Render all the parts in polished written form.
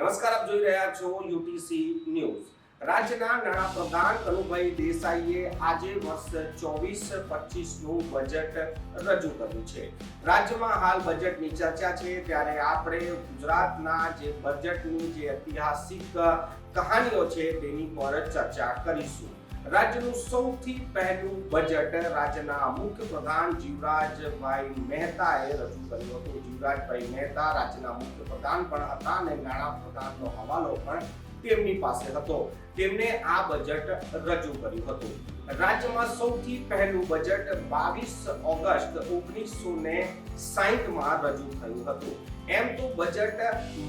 નમસ્કાર, આપ જોઈ રહ્યા છો યુટીસી ન્યૂઝ. રાજ્યના નાણાપ્રધાન કનુભાઈ દેસાઈએ આજે વર્ષ 24-25 નું બજેટ રજૂ કર્યું છે. રાજ્યમાં હાલ બજેટની ચર્ચા છે, ત્યારે આપણે ગુજરાતના જે બજેટની જે ઐતિહાસિક કહાનીઓ છે તેની પર ચર્ચા કરીશું. રાજ્યનું સૌથી પહેલું બજેટ રાજ્યના મુખ્ય પ્રધાન જીવરાજભાઈ મહેતાએ રજૂ કર્યું હતું. જીવરાજભાઈ મહેતા રાજ્યના મુખ્ય પ્રધાન પણ હતા અને નાણાં પ્રધાનનો હવાલો પણ તેમની પાસે હતો. તેમણે આ બજેટ રજૂ કર્યું હતું. રાજ્યમાં સૌથી પહેલું બજેટ 22 ઓગસ્ટ 1960 માં રજૂ થયું હતું. એમ તો બજેટ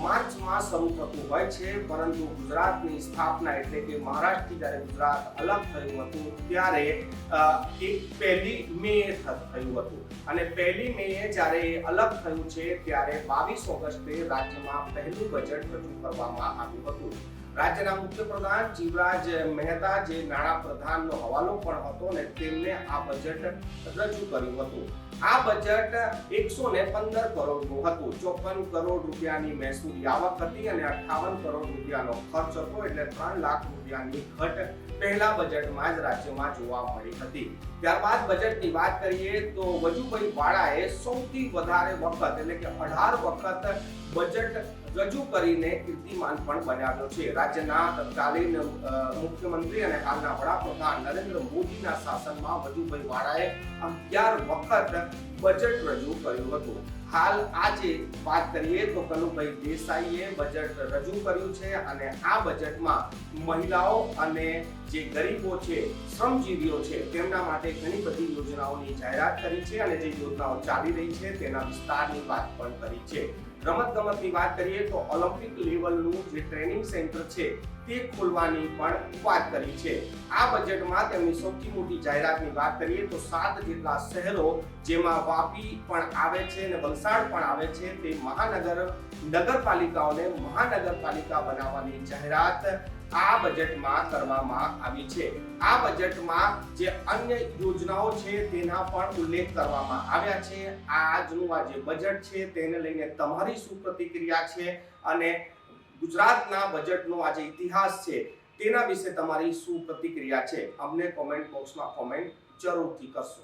માર્ચમાં શરૂ થતું હોય છે, પરંતુ ગુજરાતની સ્થાપના એટલે કે મહારાષ્ટ્રથી જ્યારે ગુજરાત અલગ થયું હતું ત્યારે એક 1 મે થયું હતું અને 1 મે જ્યારે અલગ થયું છે ત્યારે 22 ઓગસ્ટે રાજ્યમાં પહેલું બજેટ રજૂ કરવામાં આવ્યું હતું. રાજ્યના મુખ્ય પ્રધાન જીવરાજ મહેતા જે નાણાં પ્રધાનનો હવાલો પણ હતો ને તેમને આ બજેટ રજૂ કર્યું હતું. આ બજેટ 115 કરોડનું હતું. 54 કરોડ રૂપિયાની મહેસૂલી આવક હતી અને 58 કરોડ રૂપિયાનો ખર્ચ હતો, એટલે 3 લાખ રૂપિયાની ઘટ પહેલા બજેટમાં જ રાજ્યમાં જોવા મળી હતી. ત્યારબાદ બજેટની વાત કરીએ તો વજુભાઈ વાળાએ સૌથી વધારે વખત એટલે કે 18 વખત બજેટ રજૂ કરીને કીર્તિમાન પણ બનાવ્યો છે. રાજ્યના તત્કાલીન મુખ્યમંત્રી અને હાલના વડાપ્રધાન નરેન્દ્ર મોદીના શાસનમાં વજુભાઈ વાળાએ 11 વખત બજેટ રજૂ કર્યું હતું. હાલ આજે વાત કરીએ તો કનુભાઈ દેસાઈએ બજેટ રજૂ કર્યું છે અને આ બજેટમાં મહિલાઓ અને જે ગરીબો છે, શ્રમજીવીઓ છે, તેમના માટે ઘણી બધી યોજનાઓની જાહેરાત કરી છે અને જે યોજનાઓ ચાલી રહી છે તેના વિસ્તારની વાત પણ કરી છે. રમતગમતની વાત કરીએ તો ઓલિમ્પિક લેવલનું જે ટ્રેનિંગ સેન્ટર છે તે ખોલવાની પણ વાત કરી છે. આ બજેટમાં તેમની સૌથી મોટી જાહેરાતની વાત કરીએ તો 7 જેટલા શહેરો, જેમાં વાપી પણ આવે છે અને વલસાડ પણ આવે છે, તે નગરપાલિકાઓને મહાનગરપાલિકા બનાવવાની જાહેરાત આ બજેટમાં કરવામાં આવી છે. આ બજેટમાં જે અન્ય યોજનાઓ છે તેના પણ ઉલ્લેખ કરવામાં આવ્યા છે. આજનું આ જે બજેટ છે તેને લઈને તમારી શું પ્રતિક્રિયા છે અને ગુજરાતના બજેટનો આ જે ઇતિહાસ છે તેના વિશે તમારી શું પ્રતિક્રિયા છે, અમને કોમેન્ટ બોક્સમાં કોમેન્ટ જરૂરથી કરશો.